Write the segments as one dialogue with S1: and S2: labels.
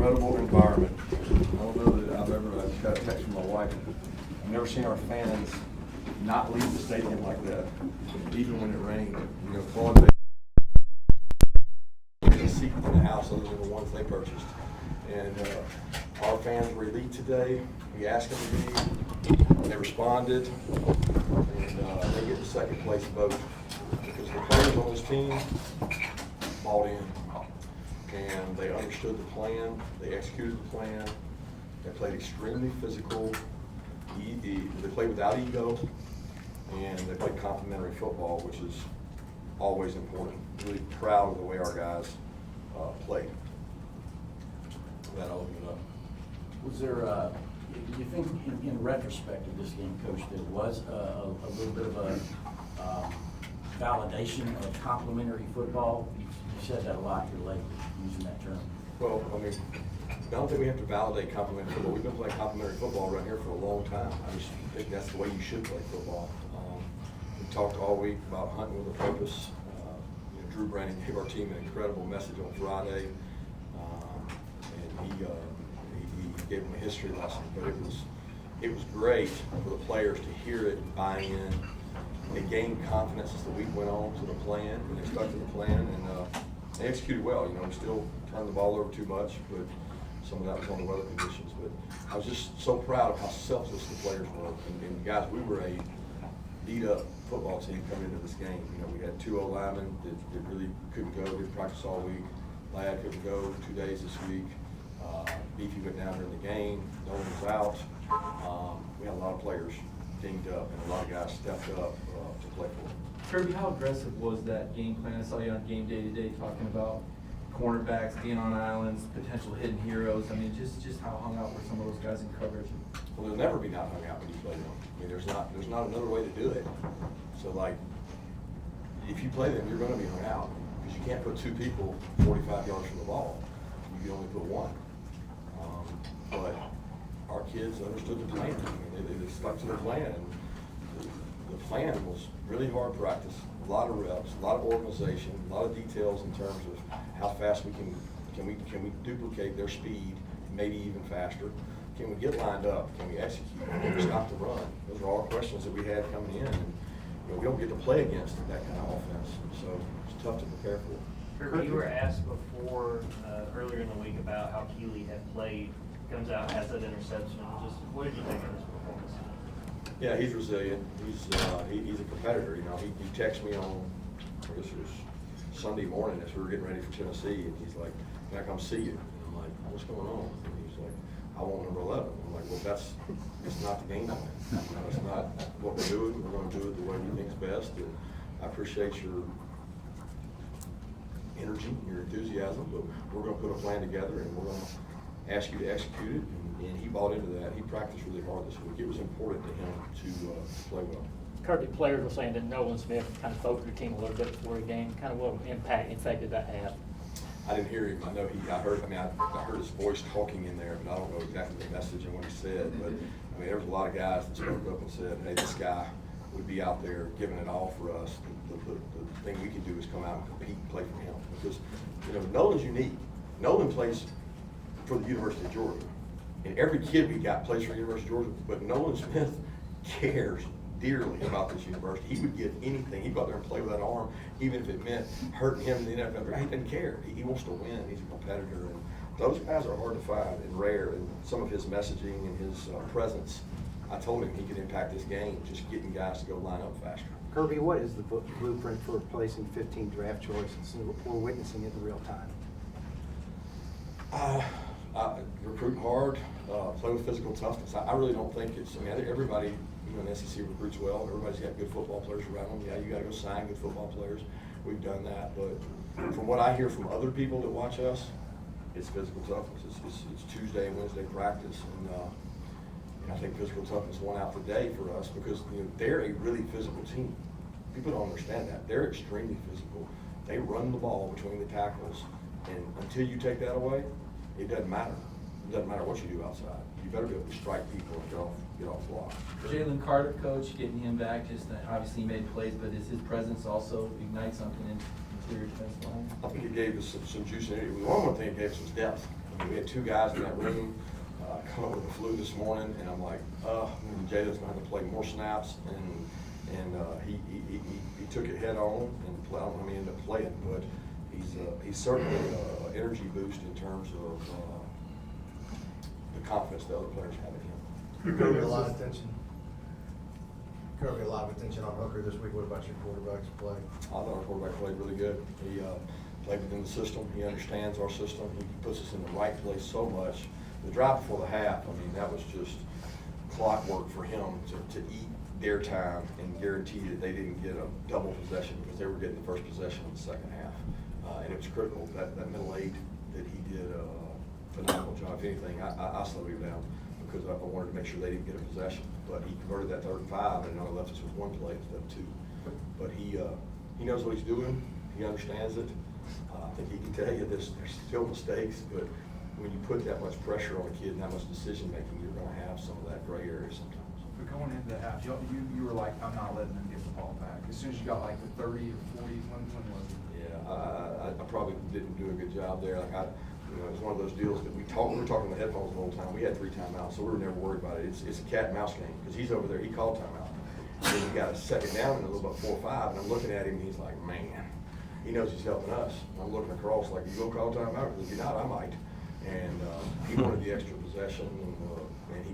S1: incredible environment. I don't know that I just got a text from my wife. I've never seen our fans not leave the stadium like that, even when it rained. You know, Claude, they had a seat in the house other than the ones they purchased. And our fans were elite today. We asked them to be. They responded, and they get the second place vote because the players on this team bought in. And they understood the plan, they executed the plan, they played extremely physical, they played without ego, and they played complementary football, which is always important. Really proud of the way our guys played. That'll open it up.
S2: Was there, do you think in retrospect of this game, Coach, there was a little bit of a validation of complementary football? You said that a lot here lately, using that term.
S1: Well, I mean, I don't think we have to validate complementary football. We've been playing complementary football around here for a long time. I just think that's the way you should play football. We talked all week about hunting with a purpose. You know, Drew Brandon gave our team an incredible message on Friday, and he gave them a history lesson. But it was great for the players to hear it and buy in. They gained confidence as the week went on to the plan, and they stuck to the plan, and they executed well. You know, we still turned the ball over too much, but some of that was on the weather conditions. But I was just so proud of how selfless the players were. And guys, we were a beat-up football team coming into this game. You know, we had 2 O-linemen that really couldn't go, didn't practice all week. Ladd couldn't go 2 days this week. Beefy went down during the game. Nolan was out. We had a lot of players dinged up, and a lot of guys stepped up to play for them.
S3: Kirby, how aggressive was that game plan? I saw you on Game Day today talking about cornerbacks being on islands, potential hidden heroes. I mean, just how hung out were some of those guys in coverage?
S1: Well, they'll never be not hung out when you play them. I mean, there's not another way to do it. So, like, if you play them, you're going to be hung out because you can't put 2 people 45 yards from the ball. You can only put 1. But our kids understood the plan. I mean, they stuck to the plan. And the plan was really hard practice, a lot of reps, a lot of organization, a lot of details in terms of how fast we can we duplicate their speed, maybe even faster. Can we get lined up? Can we execute? Can we stop the run? Those are all questions that we had coming in. And you know, we don't get to play against that kind of offense, so it's tough to prepare for.
S4: Kirby, you were asked before earlier in the week about how Keeley had played. Comes out, has that interception. Just what did you think of his performance?
S1: Yeah, he's resilient. He's a competitor. You know, he texted me on, I guess it was Sunday morning as we were getting ready for Tennessee, and he's like, "Can I come see you?" And I'm like, "What's going on?" And he's like, "I want number 11." I'm like, "Well, that's not the game plan. You know, that's not what we're doing. We're going to do it the way we think is best." And I appreciate your energy, your enthusiasm, but we're going to put a plan together, and we're going to ask you to execute it, and he bought into that. He practiced really hard this week. It was important to him to play well.
S5: Kirby, players were saying that Nolan Smith kind of spoke to the team a little bit before the game. Kind of what effect did that have?
S1: I didn't hear him. I know I heard his voice talking in there, but I don't know exactly the message and what he said. But I mean, there was a lot of guys that spoke up and said, "Hey, this guy would be out there giving it all for us. The thing we can do is come out and compete and play for him." Because, you know, Nolan's unique. Nolan plays for the University of Georgia. And every kid we got plays for the University of Georgia, but Nolan Smith cares dearly about this university. He would give anything. He'd go out there and play with that arm, even if it meant hurting him in the NFL. He doesn't care. He wants to win. He's a competitor. And those guys are hard to find and rare. And some of his messaging and his presence, I told him he could impact this game, just getting guys to go line up faster.
S6: Kirby, what is the blueprint for replacing 15 draft choices? We're witnessing it in real time.
S1: Recruit hard, play with physical toughness. I really don't think it's, I mean, everybody, you know, in the SEC recruits well. Everybody's got good football players around them. Yeah, you got to go sign good football players. We've done that. But from what I hear from other people that watch us, it's physical toughness. It's Tuesday and Wednesday practice. And I think physical toughness won out today for us because, you know, they're a really physical team. People don't understand that. They're extremely physical. They run the ball between the tackles. And until you take that away, it doesn't matter. It doesn't matter what you do outside. You better be able to strike people and get off block.
S3: Jalen Carter, coach, getting him back, obviously he made plays, but is his presence also ignite something in interior defense line?
S1: I think it gave us some juice in it. The one thing it gave us was depth. I We had 2 guys in that room come up with the flu this morning, and I'm like, Jada's gonna have to play more snaps, and he took it head on, and I don't know how he ended up playing, but he's certainly an energy boost in terms of the confidence the other players have in him.
S7: Kirby, a lot of attention. Kirby, a lot of attention on Hooker this week. What about your quarterback's play?
S1: I thought our quarterback played really good. He played within the system. He understands our system. He puts us in the right place so much. The drive before the half, I mean, that was just clockwork for him to eat their time and guarantee that they didn't get a double possession because they were getting the first possession in the second half. And it was critical. That middle 8 that he did a phenomenal job. If anything, I slowed him down because I wanted to make sure they didn't get a possession. But he converted that 3rd and 5, and it only left us with 1 play instead of 2. But he knows what he's doing. He understands it. I think he can tell you there's still mistakes, but when you put that much pressure on a kid and that much decision making, you're going to have some of that gray area sometimes.
S8: But going into the half, you were like, I'm not letting them get the ball back. As soon as you got like the 30 or 40, when was it?
S1: Yeah, I probably didn't do a good job there. Like it was one of those deals that we were talking on the headphones the whole time. We had 3 timeouts, so we were never worried about it. It's a cat and mouse game because he's over there. He called timeout. And then he got a 2nd down and a little about 4 or 5, and I'm looking at him and he's like, man, he knows he's helping us. I'm looking across like, you gonna call timeout? Because if you're not, I might. And he wanted the extra possession, and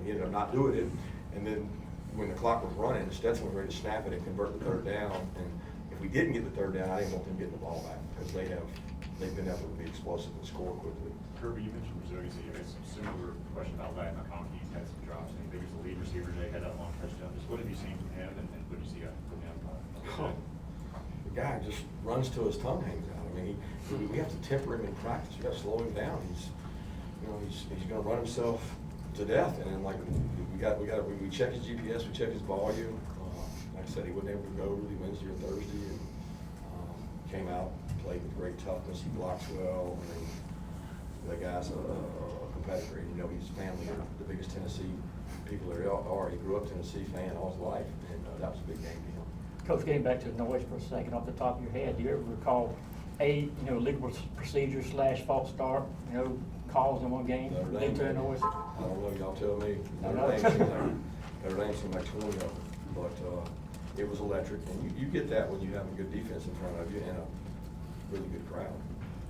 S1: he ended up not doing it. And then when the clock was running, Stetson was ready to snap it and convert the 3rd down. And if we didn't get the 3rd down, I didn't want them getting the ball back because they've been able to be explosive and score quickly.
S9: Kirby, you mentioned resiliency. You had some similar question about that in the comment. He's had some drops, and he was the lead receiver today, had that long touchdown. Just what have you seen from him, and what do you see from him?
S1: The guy just runs till his tongue hangs out. I mean, we have to temper him in practice. We got to slow him down. He's going to run himself to death. And then we check his GPS, we check his volume. Like I said, he wasn't able to go really Wednesday or Thursday, and came out, played with great toughness. He blocks well. I mean, the guy's a competitor. You know, his family are the biggest Tennessee people there are. He grew up Tennessee fan all his life, and that was a big game to him.
S5: Coach, getting back to the noise for a second, off the top of your head, do you ever recall legal procedure / false start, calls in one game, lead to a noise?
S1: I don't know, y'all tell me. Notre Dame seemed like 20 of them, but it was electric, and you get that when you have a good defense in front of you and a really good crowd.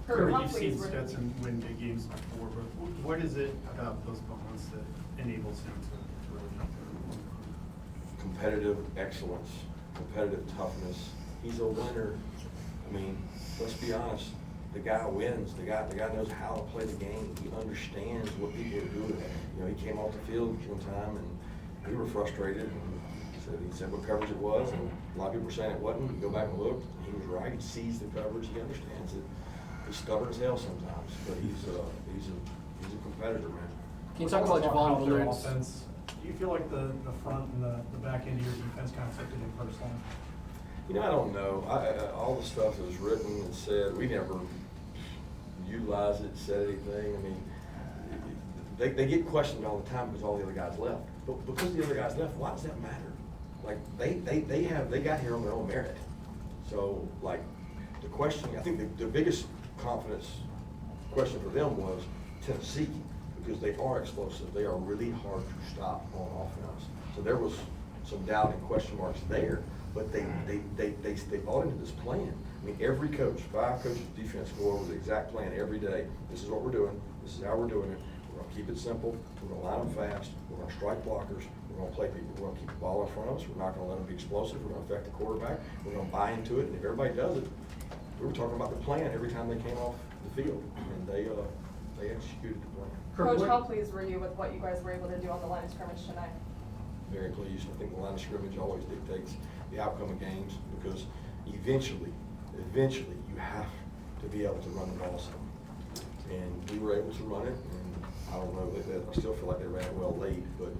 S10: Kirby, you've seen Stetson win big games before, but what is it about those moments that enables him to really jump there?
S1: Competitive excellence, competitive toughness. He's a winner. I mean, let's be honest. The guy wins. The guy knows how to play the game. He understands what people are doing. He came off the field one time, and we were frustrated. And he said what coverage it was, and a lot of people were saying it wasn't. You go back and look. He was right. He sees the coverage. He understands it. He's stubborn as hell sometimes, but he's a competitor, man.
S5: Can you talk about your vulnerable
S10: offense? Do you feel like the front and the back end of your defense kind of took it in first line?
S1: I don't know. All the stuff that was written and said, we never utilized it, said anything. I mean, they get questioned all the time because all the other guys left. But because the other guys left, why does that matter? Like they got here on their own merit. So like the question, I think the biggest confidence question for them was Tennessee, because they are explosive. They are really hard to stop on offense. So there was some doubt and question marks there, but they bought into this plan. I mean, every coach, 5 coaches of defense go over the exact plan every day. This is what we're doing. This is how we're doing it. We're going to keep it simple. We're going to line them fast. We're going to strike blockers. We're going to play people. We're going to keep the ball in front of us. We're not going to let them be explosive. We're going to affect the quarterback. We're going to buy into it. And if everybody does it, we were talking about the plan every time they came off the field, and they executed the plan.
S11: Coach, how pleased were you with what you guys were able to do on the line of scrimmage tonight?
S1: Very pleased. I think the line of scrimmage always dictates the outcome of games, because eventually you have to be able to run the ball some. And we were able to run it, and I don't know, I still feel like they ran it well late, but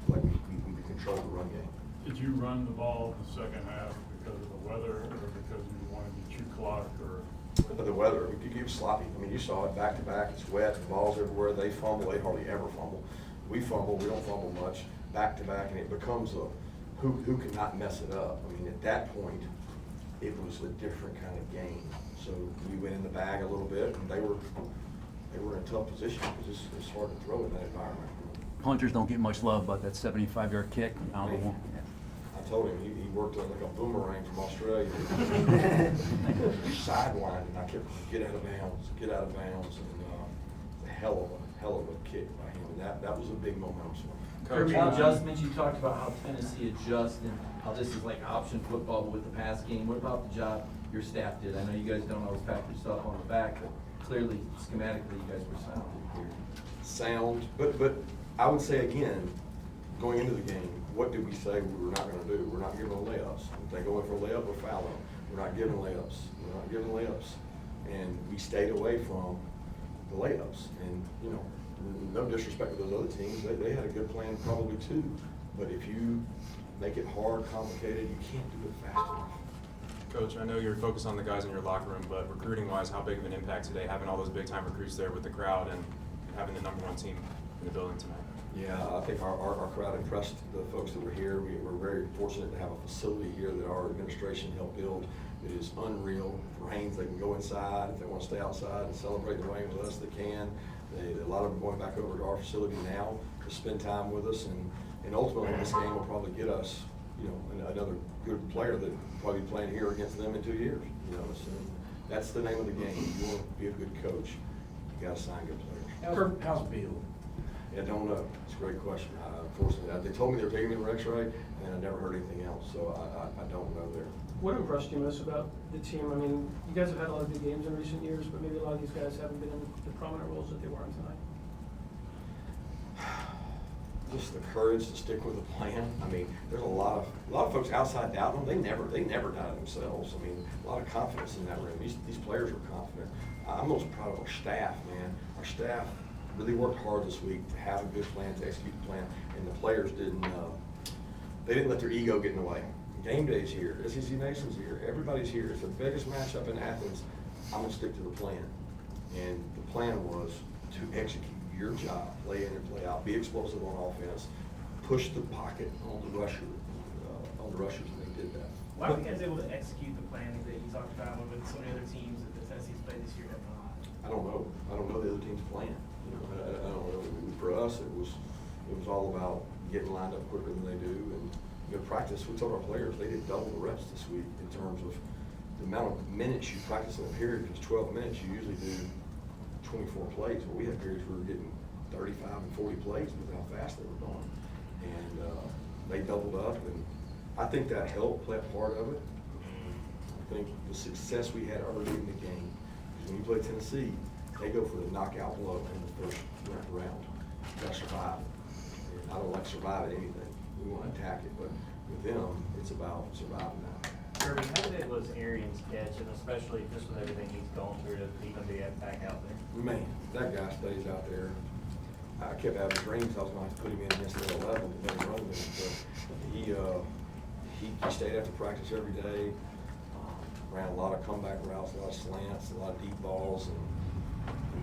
S1: like we controlled the run game.
S12: Did you run the ball in the second half because of the weather, or because you wanted to chew clock, or?
S1: The weather, it was sloppy. I mean, you saw it back to back. It's wet, the ball's everywhere. They fumble, they hardly ever fumble. We fumble, we don't fumble much. Back to back, and it becomes who cannot mess it up. I mean, at that point, it was a different kind of game. So we went in the bag a little bit, and they were they were in a tough position because it's hard to throw in that environment.
S2: Punters don't get much love about that 75-yard kick. I don't know.
S1: I told him he worked on like a boomerang from Australia. Sidewind, and I kept, get out of bounds, and a hell of a kick by him, and that was a big momentum swing.
S3: Kirby, adjustments, you talked about how Tennessee adjusts and how this is like option football with the pass game. What about the job your staff did? I know you guys don't always pat yourself on the back, but clearly schematically you guys were sound here.
S1: Sound, but I would say again, going into the game, what did we say we were not gonna do? We're not giving them layups. If they go in for a layup, we're fouling. We're not giving layups. We're not giving layups. And we stayed away from the layups. And, you know, no disrespect to those other teams, they had a good plan probably too. But if you make it hard, complicated, you can't do it fast enough.
S13: Coach, I know you're focused on the guys in your locker room, but recruiting-wise, how big of an impact today, having all those big-time recruits there with the crowd and having the #1 team in the building tonight?
S1: Yeah, I think our crowd impressed the folks that were here. We were very fortunate to have a facility here that our administration helped build. It is unreal. For Haynes, they can go inside. If they want to stay outside and celebrate the rain with us, they can. A lot of them are going back over to our facility now to spend time with us, and ultimately this game will probably get us, you know, another good player that will probably be playing here against them in 2 years. You know, so that's the name of the game. You want to be a good coach, you got to sign good players.
S2: How's Bill?
S1: I don't know. It's a great question. Unfortunately, they told me they were taking me to X-ray, and I never heard anything else, so I don't know there.
S14: What impressed you most about the team? I mean, you guys have had a lot of good games in recent years, but maybe a lot of these guys haven't been in the prominent roles that they were in tonight.
S1: Just the courage to stick with the plan. I mean, there's a lot of folks outside doubting them. They never doubt themselves. I mean, a lot of confidence in that room. These players are confident. I'm most proud of our staff, man. Our staff really worked hard this week to have a good plan, to execute the plan, and the players didn't let their ego get in the way. Game day's here, SEC Nation's here, everybody's here. It's the biggest matchup in Athens. I'm gonna stick to the plan. And the plan was to execute your job, play in and play out, be explosive on offense, push the pocket on the rushers, and they did that.
S4: Why were you guys able to execute the plan that you talked about with so many other teams that the Tennessee's played this year have not?
S1: I don't know. I don't know the other team's plan. You know, I don't know. For us, it was all about getting lined up quicker than they do. And you know, practice. We told our players they did double the reps this week in terms of the amount of minutes you practice in a period. Because 12 minutes, you usually do 24 plays. Well, we had periods where we were getting 35 and 40 plays with how fast they were going. And they doubled up, and I think that helped play a part of it. I think the success we had early in the game, because when you play Tennessee, they go for the knockout blow in the first round. You gotta survive it. And I don't like surviving anything. We want to attack it, but with them, it's about surviving that.
S4: Kirby, how big was Arian's catch, and especially just with everything he's gone through to even be back out there?
S1: Man, that guy stays out there. I kept having dreams I was going to have to put him in against the 11 to let him run with him. But he stayed after practice every day, ran a lot of comeback routes, a lot of slants, a lot of deep balls. And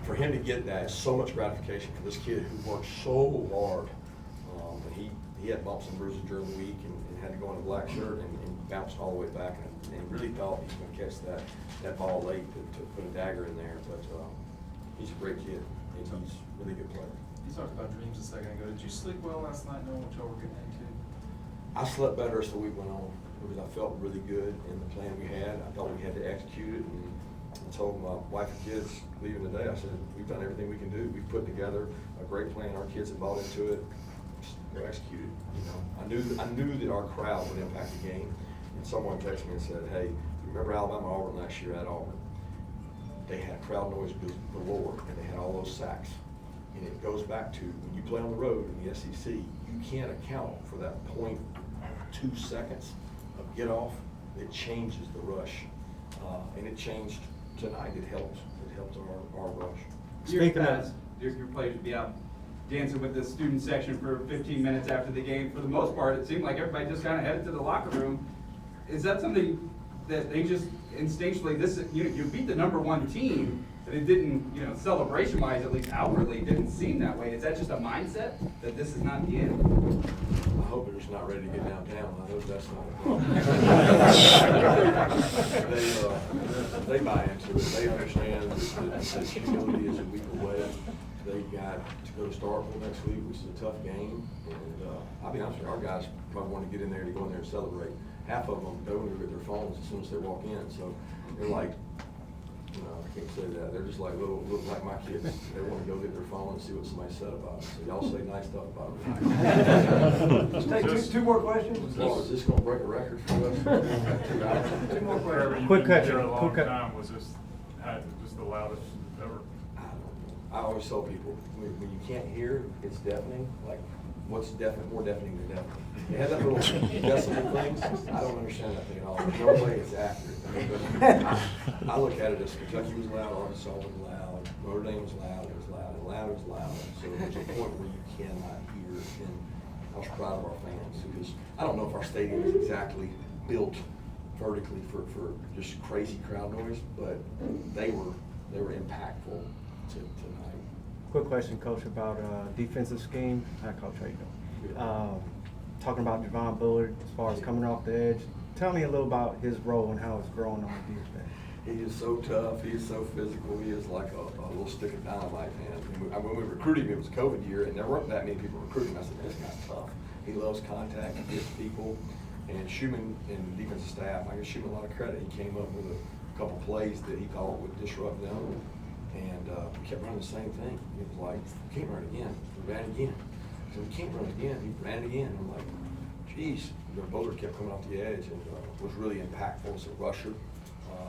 S1: for him to get that is so much gratification for this kid who worked so hard. And he had bumps and bruises during the week and had to go in a black shirt and bounced all the way back. And really thought he was going to catch that ball late to put a dagger in there. But he's a great kid, and he's a really good player.
S8: You talked about dreams a second ago. Did you sleep well last night knowing what y'all were getting into?
S1: I slept better as the week went on because I felt really good in the plan we had. I thought we had to execute it, and I told my wife and kids leaving today, I said, we've done everything we can do. We've put together a great plan. Our kids have bought into it. We're executed. You know, I knew that our crowd would impact the game. And someone texted me and said, hey, remember Alabama Auburn last year at Auburn? They had crowd noise galore, and they had all those sacks. And it goes back to when you play on the road in the SEC, you can't account for that 0.2 seconds of get off. It changes the rush, and it changed tonight. It helped our rush.
S15: Your players would be out dancing with the student section for 15 minutes after the game. For the most part, it seemed like everybody just kind of headed to the locker room. Is that something that they just instinctually, you beat the #1 team, but it didn't, you know, celebration-wise, at least outwardly, it didn't seem that way. Is that just a mindset that this is not the end?
S1: I hope they're just not ready to get downtown. I hope that's not. They buy into it. They understand that humility is a week away. They got to go to Starkville next week, which is a tough game. And I'll be honest with you, our guys probably want to get in there to go in there and celebrate. Half of them don't even get their phones as soon as they walk in. So they're like, you know, I can't say that. They're just like little like my kids. They want to go get their phone and see what somebody said about it. So y'all say nice stuff about it.
S6: Let's take two more questions.
S1: Oh, is this gonna break a record for us? 2 hours?
S6: Two more
S12: Kirby,
S6: questions.
S12: you've
S6: Quick
S12: been
S6: question.
S12: there a long
S6: Quick
S12: time. Was this, just the loudest ever?
S1: I always tell people, when you can't hear, it's deafening. Like, what's more deafening than deafening? They have that little decibel things. I don't understand that thing at all. There's no way it's accurate. I look at it as Kentucky was loud, Arkansas was loud, Notre Dame was loud, it was loud, and loud is loud. So there's a point where you cannot hear. And I was proud of our fans because I don't know if our stadium is exactly built vertically for just crazy crowd noise, but they were impactful tonight.
S6: Quick question, Coach, about defensive scheme. Hi, Coach, how you doing? Talking about Javon Bullard as far as coming off the edge. Tell me a little about his role and how it's growing on the defense.
S1: He is so tough. He is so physical. He is like a little stick of dynamite, man. When we recruited him, it was COVID year, and there weren't that many people recruiting. I said, this guy's tough. He loves contact. He gets people. And Schumann and the defensive staff, I give Schumann a lot of credit. He came up with a couple plays that he thought would disrupt them. And we kept running the same thing. He was like, we can't run again. We ran again. So we can't run again. He ran again. I'm like, geez. Bullard kept coming off the edge and was really impactful as a rusher.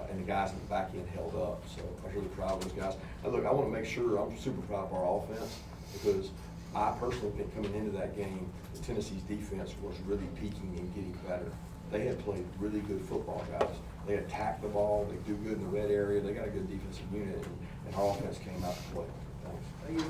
S1: And the guys in the back end held up. So I was really proud of those guys. And look, I want to make sure I'm super proud of our offense because I personally think coming into that game, Tennessee's defense was really peaking and getting better. They had played really good football, guys. They attacked the ball. They do good in the red area. They got a good defensive unit, and our offense came out to play. Thanks.